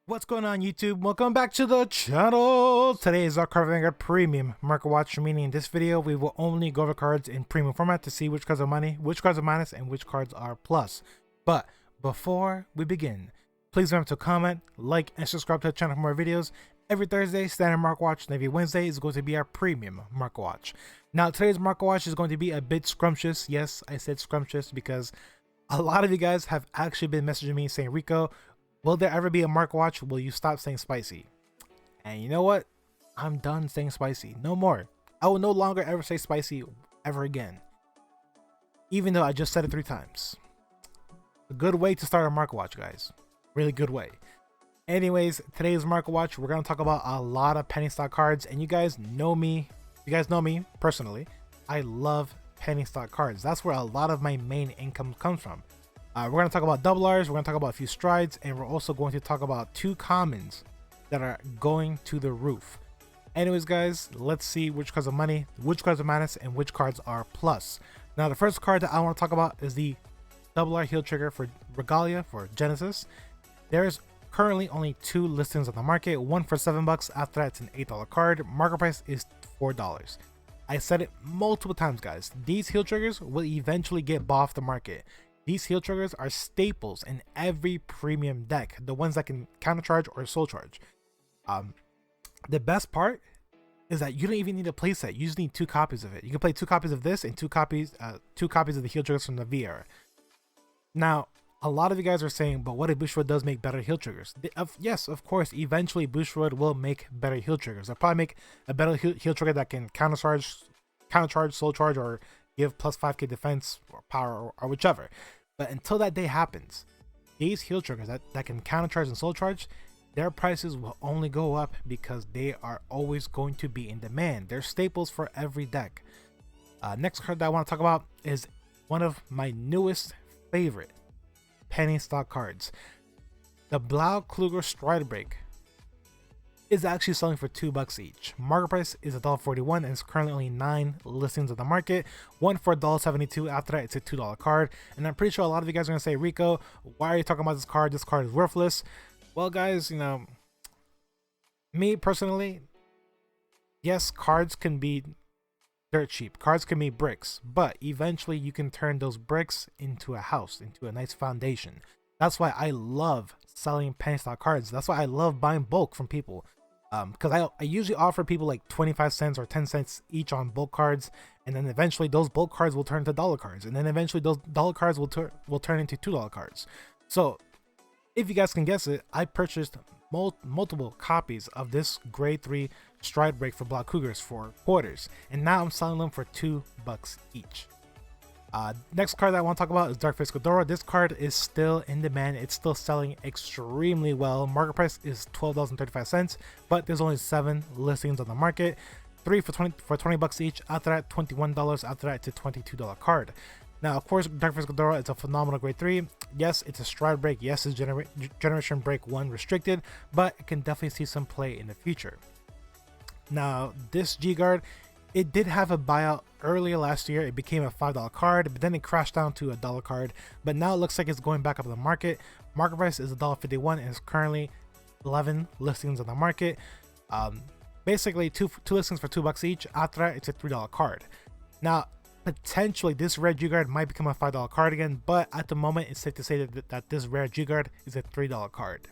What's going on, YouTube? Welcome back to the channel. Today is our Vanguard Premium Market Watch, meaning in this video we will only go over cards in premium format to see which cards are money, which cards are minus, and which cards are plus. But before we begin, please remember to comment, like, and subscribe to the channel for more videos. Every Thursday, standard Market Watch, and every Wednesday is going to be our premium Market Watch. Now, today's Market Watch is going to be a bit scrumptious. Yes, I said scrumptious because a lot of you guys have actually been messaging me saying, Rico, will there ever be a Market Watch? Will you stop saying spicy? And you know what? I'm done saying spicy. No more. I will no longer ever say spicy ever again. Even though I just said it 3 times. A good way to start a Market Watch, guys. Really good way. Anyways, today's Market Watch, we're going to talk about a lot of penny stock cards. And you guys know me. You guys know me personally. I love penny stock cards. That's where a lot of my main income comes from. We're going to talk about double R's, we're going to talk about a few strides, and we're also going to talk about 2 commons that are going to the roof. Anyways, guys, let's see which cards are money, which cards are minus, and which cards are plus. Now, the first card that I want to talk about is the double R heel trigger for Regalia for Genesis. There's currently only 2 listings on the market, one for $7. After that, it's an $8 card. Market price is $4. I said it multiple times, guys. These heel triggers will eventually get bought off the market. These heel triggers are staples in every premium deck, the ones that can countercharge or soul charge. The best part is that you don't even need a playset. You just need 2 copies of it. You can play 2 copies of this and 2 copies of the heel triggers from the V era. Now, a lot of you guys are saying, but what if Bushiroad does make better heel triggers? Yes, of course, eventually Bushiroad will make better heel triggers. They'll probably make a better heel trigger that can countercharge, soul charge, or give plus 5k defense or power or whichever. But until that day happens, these heel triggers that can countercharge and soul charge, their prices will only go up because they are always going to be in demand. They're staples for every deck. Next card that I want to talk about is one of my newest favorite penny stock cards. The Blau Kluger Stride Break is actually selling for $2 each. Market price is $1.41 and it's currently only 9 listings on the market. One for $1.72. After that, it's a $2 card. And I'm pretty sure a lot of you guys are gonna say, Rico, why are you talking about this card? This card is worthless. Well, guys, you know, me personally, yes, cards can be dirt cheap. Cards can be bricks, but eventually you can turn those bricks into a house, into a nice foundation. That's why I love selling penny stock cards. That's why I love buying bulk from people. Because I usually offer people like 25 cents or 10 cents each on bulk cards, and then eventually those bulk cards will turn into dollar cards, and then eventually those dollar cards will turn into $2 cards. So if you guys can guess it, I purchased multiple copies of this grade 3 stride break for Black Cougars for quarters, and now I'm selling them for $2 each. Next card that I want to talk about is Dark Face Ghidorah. This card is still in demand. It's still selling extremely well. Market price is $12.35, but there's only 7 listings on the market. 3 for $20 each. After that, $21. After that, it's a $22 card. Now, of course, Dark Face Ghidorah is a phenomenal grade 3. Yes, it's a stride break. Yes, it's Generation Break 1 restricted, but it can definitely see some play in the future. Now, this G-Guard, it did have a buyout earlier last year. It became a $5 card, but then it crashed down to a $1 card. But now it looks like it's going back up in the market. Market price is $1.51 and it's currently 11 listings on the market. Basically, two listings for $2 each. After that, it's a $3 card. Now, potentially this rare G-Guard might become a $5 card again, but at the moment, it's safe to say that this rare G-Guard is a $3 card.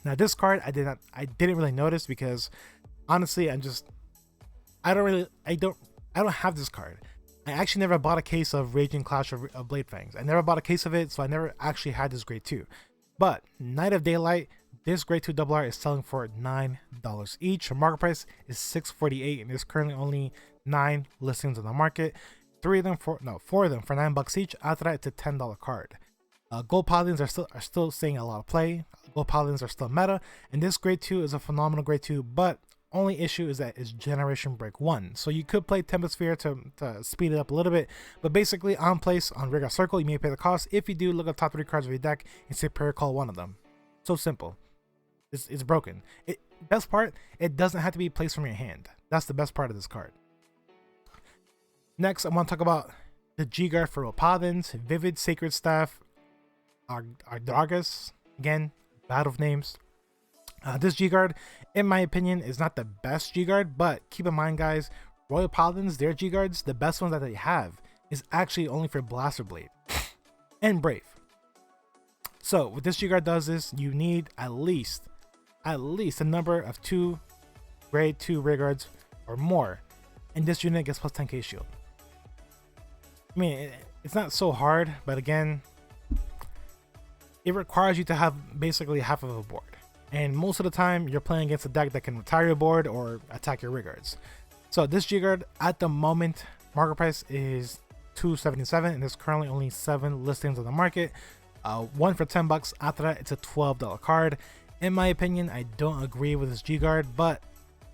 Now, this card I didn't really notice because honestly, I don't have this card. I actually never bought a case of Raging Clash of Blade Fangs. I never bought a case of it, so I never actually had this grade 2. But Night of Daylight, this grade 2 double R is selling for $9 each. Market price is $6.48 and there's currently only 9 listings on the market. 4 of them for $9 each. After that, it's a $10 card. Gold Paladins are still seeing a lot of play. Gold Paladins are still meta, and this grade 2 is a phenomenal grade 2, but only issue is that it's Generation Break 1. So you could play Temposphere to speed it up a little bit, but basically on place on Rigor Circle, you may pay the cost. If you do, look at the top 3 cards of your deck and say prayer call one of them. So simple. It's broken. Best part, it doesn't have to be placed from your hand. That's the best part of this card. Next, I want to talk about the G-Guard for Paladins, Vivid Sacred Staff, Ardragas, again, bad of names, This G-Guard, in my opinion, is not the best G-Guard, but keep in mind, guys, Royal Paladins, their G-Guards, the best ones that they have, is actually only for Blaster Blade and Brave. So what this G-Guard does is you need at least a number of 2 grade 2 rear guards or more, and this unit gets plus 10k shield. I mean, it's not so hard, but again, it requires you to have basically half of a board. And most of the time, you're playing against a deck that can retire your board or attack your rear guards. So this G-Guard, at the moment, market price is $277, and there's currently only 7 listings on the market. One for $10. After that, it's a $12 card. In my opinion, I don't agree with this G-Guard, but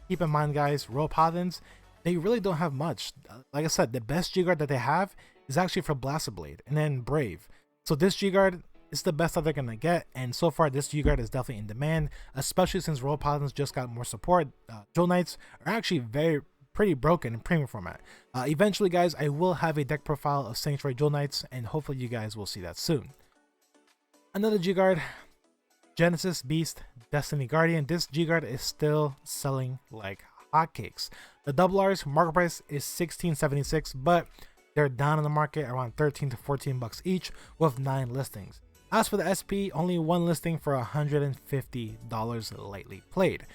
keep in mind, guys, Royal Paladins, they really don't have much. Like I said, the best G-Guard that they have is actually for Blaster Blade and then Brave. So this G-Guard is the best that they're going to get, and so far this G-Guard is definitely in demand, especially since Royal Paladins just got more support. Jewel Knights are actually pretty broken in premium format. Eventually, guys, I will have a deck profile of Sanctuary Jewel Knights, and hopefully you guys will see that soon. Another G-Guard, Genesis Beast Destiny Guardian. This G-Guard is still selling like hotcakes. The double R's market price is $16.76, but they're down on the market around $13 to $14 each with 9 listings. As for the SP, only 1 listing for $150 lightly played.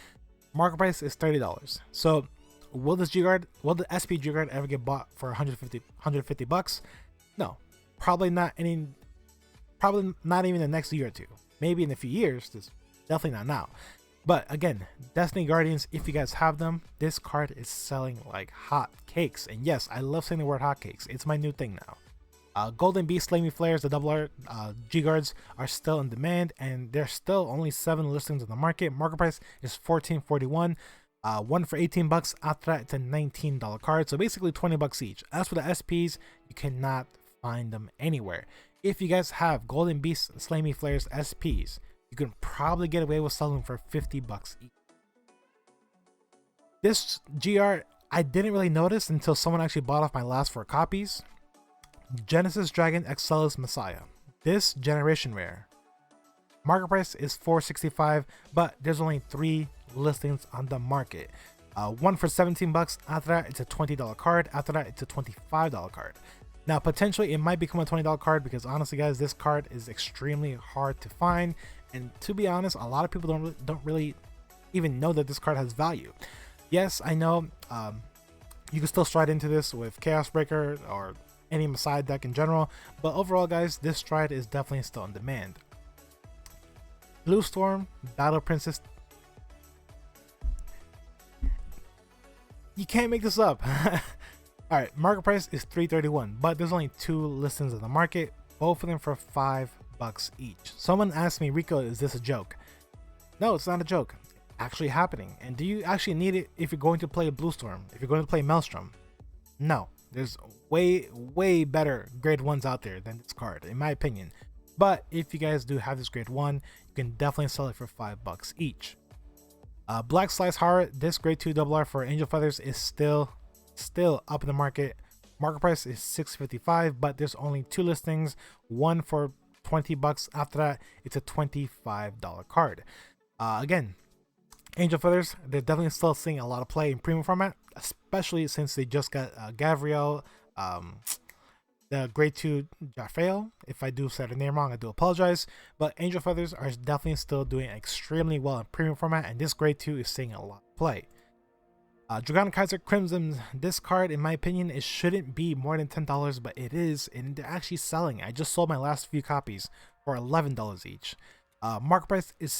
Market price is $30. So will the SP G-Guard ever get bought for $150? No, probably not even the next year or two. Maybe in a few years, definitely not now. But again, Destiny Guardians, if you guys have them, this card is selling like hot cakes. And yes, I love saying the word hot cakes. It's my new thing now. Golden Beast Slay Me Flares, the double R G-Guards are still in demand, and there's still only 7 listings on the market. Market price is $14.41. One for $18. After that, it's a $19 card. So basically $20 each. As for the SPs, you cannot find them anywhere. If you guys have Golden Beast Slay Me Flares SPs, you can probably get away with selling for $50 each. This GR, I didn't really notice until someone actually bought off my last 4 copies. Genesis Dragon Excellus Messiah. This generation rare. Market price is $465, but there's only 3 listings on the market. One for $17. After that, it's a $20 card. After that, it's a $25 card. Now, potentially, it might become a $20 card because honestly, guys, this card is extremely hard to find. And to be honest, a lot of people don't really even know that this card has value. Yes, I know you can still stride into this with Chaos Breaker or any Messiah deck in general, but overall, guys, this stride is definitely still in demand. Blue Storm Battle Princess. You can't make this up. Alright, market price is $331, but there's only 2 listings on the market, both of them for $5 each. Someone asked me, Rico, is this a joke? No, it's not a joke. Actually happening. And do you actually need it if you're going to play Blue Storm? If you're going to play Maelstrom? No. There's way better grade 1s out there than this card, in my opinion. But if you guys do have this grade 1, you can definitely sell it for $5 each. Black Slice Horror, this grade 2 double R for Angel Feathers is still up in the market. Market price is $655, but there's only 2 listings, one for $20. After that, it's a $25 card. Again, Angel Feathers, they're definitely still seeing a lot of play in premium format, especially since they just got Gavriel, the grade 2 Jafrael. If I do say the name wrong, I do apologize. But Angel Feathers are definitely still doing extremely well in premium format, and this grade 2 is seeing a lot of play. Dragon Kaiser Crimson, this card, in my opinion, it shouldn't be more than $10, but it is, and they're actually selling. I just sold my last few copies for $11 each. Market price is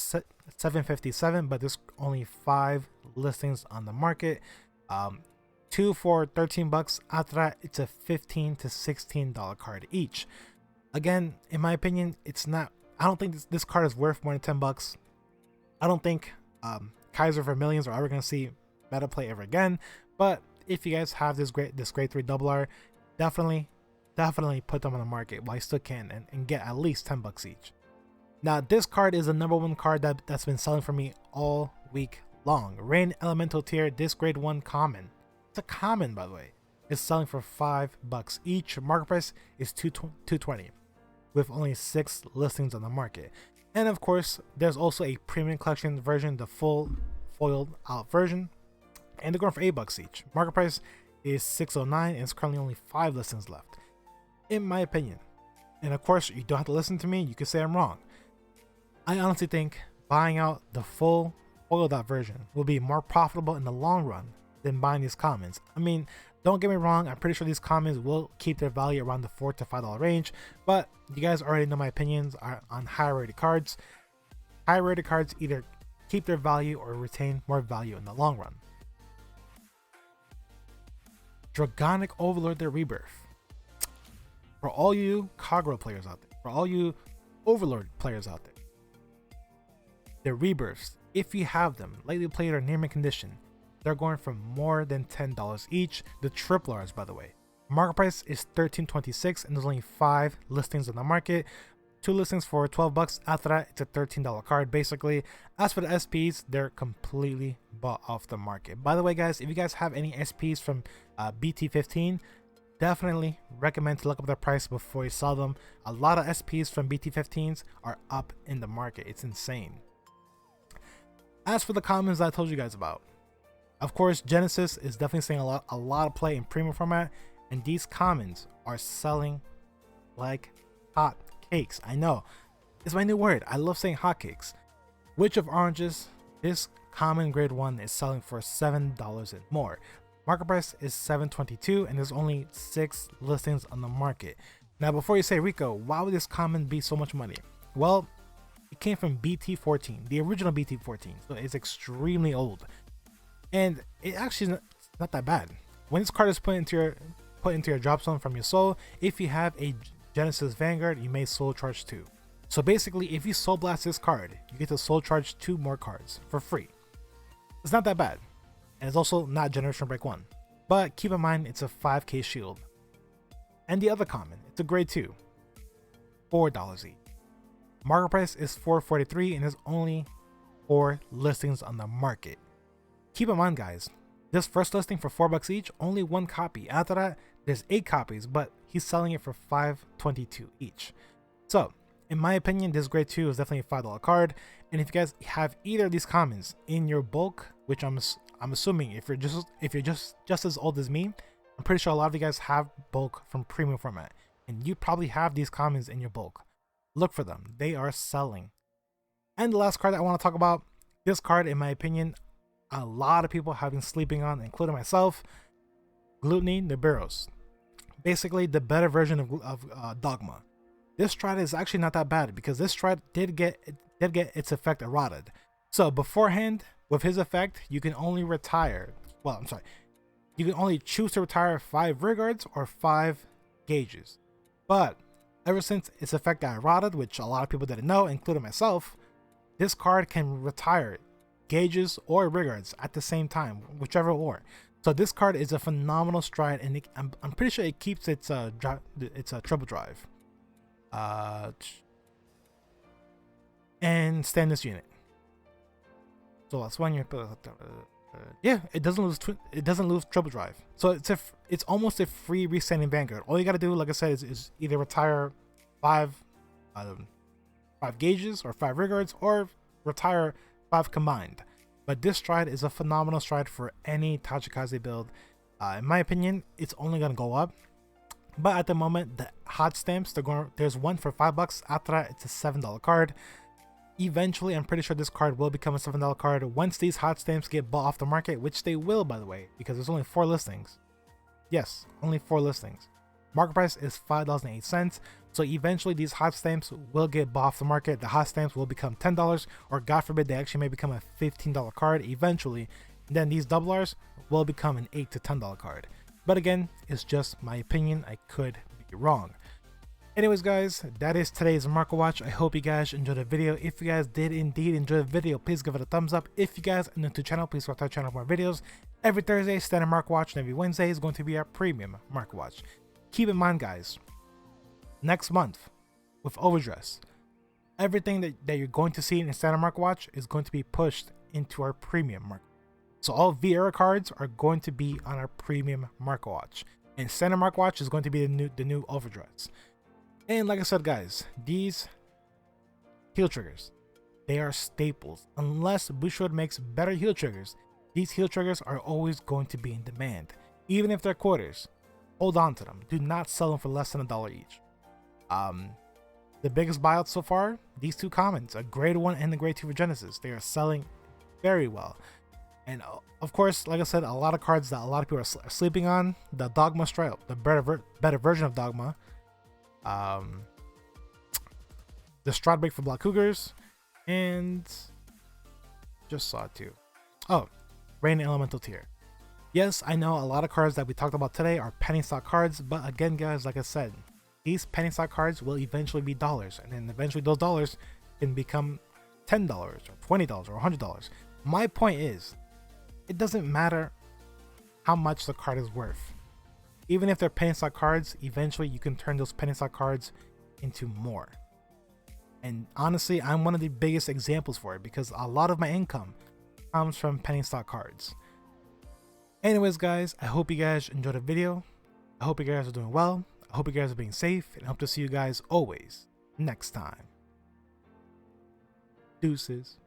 $757, but there's only 5 listings on the market. 2 for $13. After that, it's a $15 to $16 card each. Again, in my opinion, it's not. I don't think this card is worth more than $10. I don't think Kaiser Vermilions are ever gonna see meta play ever again. But if you guys have this grade 3 double R, definitely put them on the market while you still can and get at least $10 each. Now, this card is the #1 card that's been selling for me all week long. Rain Elemental Tier, this grade 1 common. It's a common, by the way. It's selling for $5 each. Market price is $220, with only 6 listings on the market. And of course, there's also a premium collection version, the full foiled out version, and they're going for $8 each. Market price is $609 and it's currently only 5 listings left, in my opinion. And of course, you don't have to listen to me, you can say I'm wrong. I honestly think buying out the full foiled out version will be more profitable in the long run than buying these commons. I mean, don't get me wrong, I'm pretty sure these commons will keep their value around the $4 to $5 range, but you guys already know my opinions on higher rated cards. Higher rated cards either keep their value or retain more value in the long run. Dragonic Overlord, their rebirth. For all you Kagura players out there, for all you Overlord players out there, their rebirths, if you have them, lightly played or near mint condition, they're going for more than $10 each. The triple R's, by the way. Market price is $13.26 and there's only 5 listings on the market. 2 listings for $12. After that, it's a $13 card basically. As for the SPs, they're completely bought off the market. By the way, guys, if you guys have any SPs from BT15, definitely recommend to look up their price before you sell them. A lot of SPs from BT15s are up in the market. It's insane. As for the commons that I told you guys about, of course, Genesis is definitely seeing a lot of play in premium format, and these commons are selling like hot cakes. I know, it's my new word. I love saying hotcakes. Witch of Oranges, this common grade 1 is selling for $7 and more. Market price is $7.22 and there's only 6 listings on the market. Now, before you say, Rico, why would this common be so much money? Well, it came from BT14, the original BT14, so it's extremely old. And it actually is not that bad. When this card is put into your drop zone from your soul, if you have a Genesis Vanguard, you may soul charge 2. So basically, if you soul blast this card, you get to soul charge 2 more cards for free. It's not that bad. And it's also not Generation Break 1. But keep in mind, it's a 5k shield. And the other common, it's a grade 2. $4 each. Market price is $4.43 and there's only 4 listings on the market. Keep in mind, guys, this first listing for $4 each, only 1 copy. After that, there's 8 copies, but he's selling it for $5.22 each. So, in my opinion, this grade 2 is definitely a $5 card. And if you guys have either of these commons in your bulk, which I'm assuming if you're just as old as me, I'm pretty sure a lot of you guys have bulk from premium format, and you probably have these commons in your bulk. Look for them; they are selling. And the last card that I want to talk about, this card, in my opinion, a lot of people have been sleeping on, including myself. Gluttony Nibiros, basically the better version of Dogma. This Stride is actually not that bad because this Stride did get its effect eroded. So beforehand, with his effect, you can only retire. Well, I'm sorry, you can only choose to retire 5 Rearguards or 5 gauges. But ever since its effect got eroded, which a lot of people didn't know, including myself, this card can retire gauges or Rearguards at the same time, whichever or. So this card is a phenomenal Stride, and I'm pretty sure it keeps its triple drive. And standard unit. So that's one year. Yeah, it doesn't lose triple drive. So it's almost a free restanding Vanguard. All you gotta do, like I said, is either retire 5 gauges or 5 Rearguards, or retire 5 combined. But this Stride is a phenomenal Stride for any Tachikaze build. In my opinion, it's only gonna go up. But at the moment, the hot stamps, there's one for $5. After that, it's a $7 card. Eventually, I'm pretty sure this card will become a $7 card once these hot stamps get bought off the market, which they will, by the way, because there's only 4 listings. Yes, only 4 listings. Market price is $5.08. So eventually these hot stamps will get bought off the market. The hot stamps will become $10, or God forbid they actually may become a $15 card eventually. Then these double R's will become an $8 to $10 card. But again, it's just my opinion. I could be wrong. Anyways, guys, that is today's Market Watch. I hope you guys enjoyed the video. If you guys did indeed enjoy the video, please give it a thumbs up. If you guys are new to the channel, please subscribe to our channel for more videos. Every Thursday, standard Market Watch, and every Wednesday is going to be our premium Market Watch. Keep in mind, guys, next month with Overdress, everything that you're going to see in the standard Market Watch is going to be pushed into our premium market. So all Vieira cards are going to be on our premium Market Watch, and standard Market Watch is going to be the new Overdress. And like I said, guys, these Heal triggers. They are staples. Unless Bushiroad makes better heal triggers, these heal triggers are always going to be in demand. Even if they're quarters, hold on to them. Do not sell them for less than $1 each. The biggest buyouts so far, these two commons, a grade 1 and a grade 2 for Genesis. They are selling very well. And of course, like I said, a lot of cards that a lot of people are sleeping on. The Dogma Stripe, the better version of Dogma. The Stride Break for Black Cougars. And just saw it too. Oh, Rain Elemental Tier. Yes, I know a lot of cards that we talked about today are penny stock cards, but again, guys, like I said, these penny stock cards will eventually be dollars, and then eventually those dollars can become $10 or $20 or $100. My point is, it doesn't matter how much the card is worth. Even if they're penny stock cards, eventually you can turn those penny stock cards into more. And honestly, I'm one of the biggest examples for it because a lot of my income comes from penny stock cards. Anyways, guys, I hope you guys enjoyed the video. I hope you guys are doing well. I hope you guys are being safe, and I hope to see you guys always next time. Deuces.